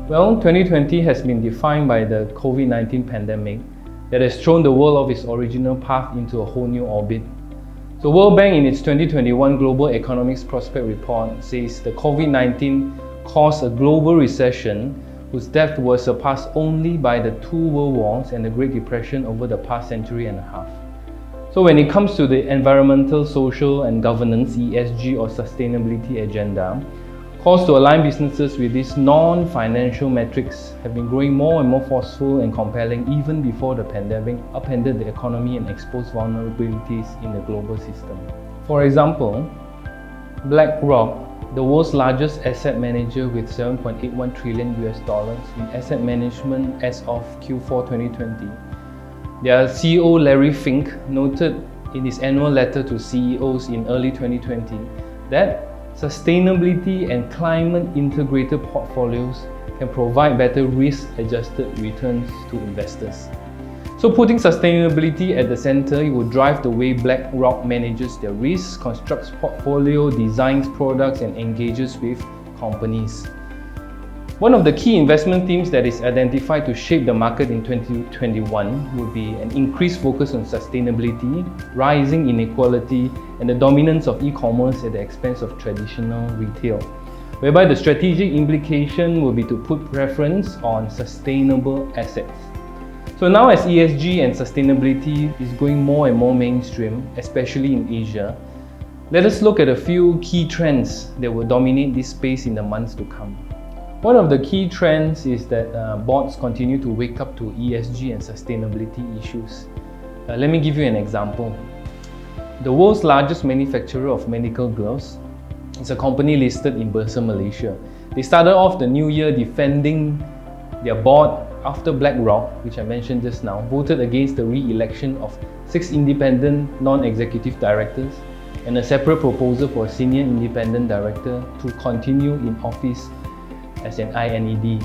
Well, 2020 has been defined by the COVID-19 pandemic that has thrown the world off its original path into a whole new orbit. The World Bank, in its 2021 Global Economics Prospect Report, says the COVID-19 caused a global recession whose depth was surpassed only by the two world wars and the Great Depression over the past century and a half. So when it comes to the environmental, social and governance (ESG) or sustainability agenda, calls to align businesses with these non-financial metrics have been growing more and more forceful and compelling even before the pandemic upended the economy and exposed vulnerabilities in the global system. For example, BlackRock, the world's largest asset manager with $7.81 trillion in asset management as of Q4 2020, their CEO Larry Fink noted in his annual letter to CEOs in early 2020 that sustainability and climate-integrated portfolios can provide better risk-adjusted returns to investors. So putting sustainability at the center, it will drive the way BlackRock manages their risks, constructs portfolio, designs products, and engages with companies. One of the key investment themes that is identified to shape the market in 2021 will be an increased focus on sustainability, rising inequality, and the dominance of e-commerce at the expense of traditional retail, whereby the strategic implication will be to put preference on sustainable assets. So now as ESG and sustainability is going more and more mainstream, especially in Asia, let us look at a few key trends that will dominate this space in the months to come. One of the key trends is that boards continue to wake up to ESG and sustainability issues. Let me give you an example. The world's largest manufacturer of medical gloves is a company listed in Bursa, Malaysia. They started off the new year defending their board after BlackRock, which I mentioned just now, voted against the re-election of 6 independent non-executive directors and a separate proposal for a senior independent director to continue in office as an INED.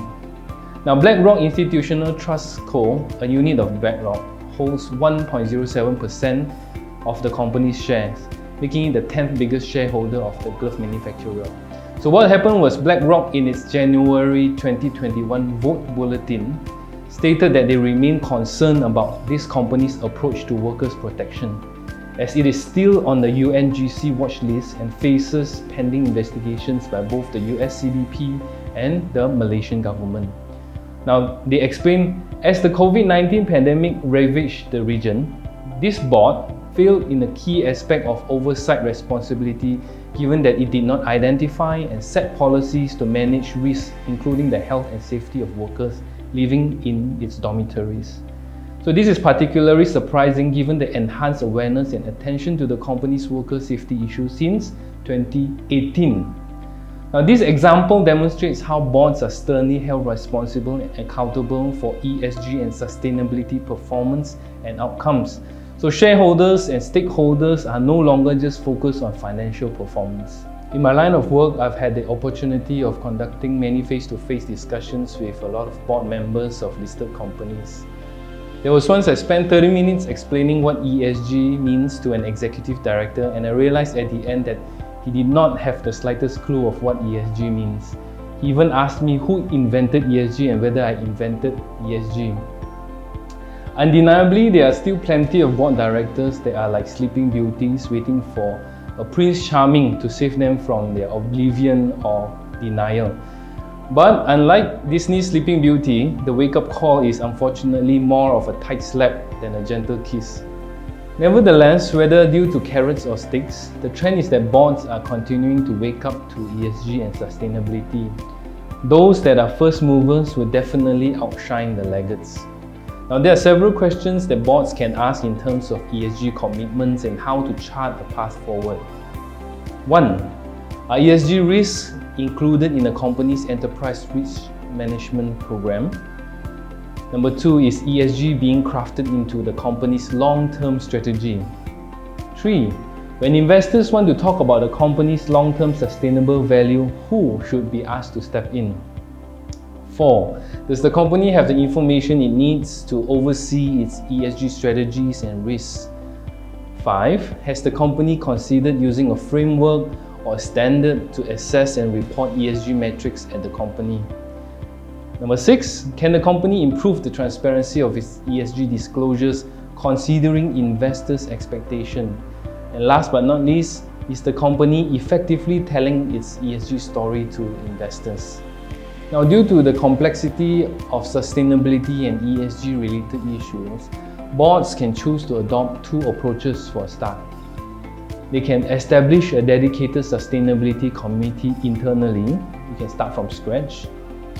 Now, BlackRock Institutional Trust Co., a unit of BlackRock, holds 1.07% of the company's shares, making it the 10th biggest shareholder of the glove manufacturer. So what happened was BlackRock, in its January 2021 vote bulletin, stated that they remain concerned about this company's approach to workers' protection, as it is still on the UNGC watch list and faces pending investigations by both the US CBP and the Malaysian government. Now, they explain, as the COVID-19 pandemic ravaged the region, this board failed in a key aspect of oversight responsibility, given that it did not identify and set policies to manage risks, including the health and safety of workers living in its dormitories. So this is particularly surprising given the enhanced awareness and attention to the company's worker safety issues since 2018. Now, this example demonstrates how boards are sternly held responsible and accountable for ESG and sustainability performance and outcomes. So shareholders and stakeholders are no longer just focused on financial performance. In my line of work, I've had the opportunity of conducting many face-to-face discussions with a lot of board members of listed companies. There was once I spent 30 minutes explaining what ESG means to an executive director, and I realized at the end that he did not have the slightest clue of what ESG means. He even asked me who invented ESG and whether I invented ESG. Undeniably, there are still plenty of board directors that are like sleeping beauties waiting for a Prince Charming to save them from their oblivion or denial. But unlike Disney's Sleeping Beauty, the wake-up call is unfortunately more of a tight slap than a gentle kiss. Nevertheless, whether due to carrots or sticks, the trend is that boards are continuing to wake up to ESG and sustainability. Those that are first movers will definitely outshine the laggards. Now, there are several questions that boards can ask in terms of ESG commitments and how to chart a path forward. 1. Are ESG risks included in a company's enterprise risk management program? Number 2, is ESG being crafted into the company's long-term strategy? 3, when investors want to talk about the company's long-term sustainable value, who should be asked to step in? 4, does the company have the information it needs to oversee its ESG strategies and risks? 5, has the company considered using a framework or standard to assess and report ESG metrics at the company? Number 6, can the company improve the transparency of its ESG disclosures considering investors' expectation? And last but not least, is the company effectively telling its ESG story to investors? Now, due to the complexity of sustainability and ESG related issues, boards can choose to adopt 2 approaches for a start. They can establish a dedicated sustainability committee internally. You can start from scratch.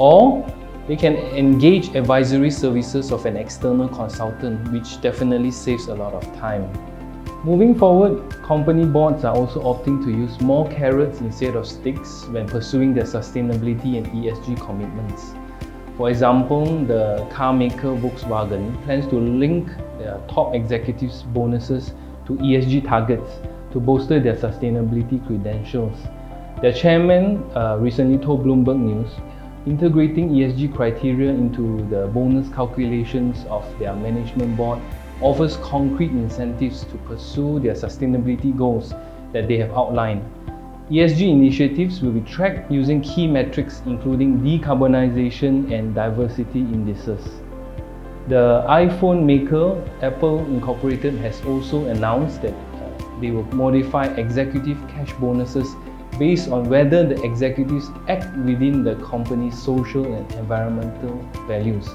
Or they can engage advisory services of an external consultant, which definitely saves a lot of time. Moving forward, company boards are also opting to use more carrots instead of sticks when pursuing their sustainability and ESG commitments. For example, the car maker Volkswagen plans to link their top executives' bonuses to ESG targets to bolster their sustainability credentials. Their chairman recently told Bloomberg News, integrating ESG criteria into the bonus calculations of their management board offers concrete incentives to pursue their sustainability goals that they have outlined. ESG initiatives will be tracked using key metrics including decarbonization and diversity indices. The iPhone maker, Apple Incorporated, has also announced that they will modify executive cash bonuses based on whether the executives act within the company's social and environmental values.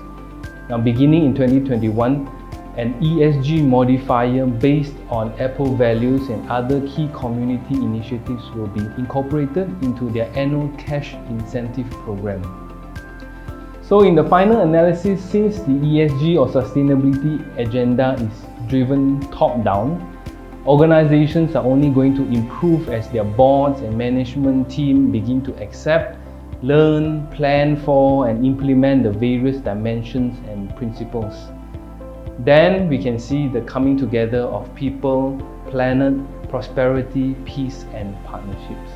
Now, beginning in 2021, an ESG modifier based on Apple values and other key community initiatives will be incorporated into their annual cash incentive program. So in the final analysis, since the ESG or sustainability agenda is driven top-down, organizations are only going to improve as their boards and management team begin to accept, learn, plan for, and implement the various dimensions and principles. Then we can see the coming together of people, planet, prosperity, peace, and partnerships.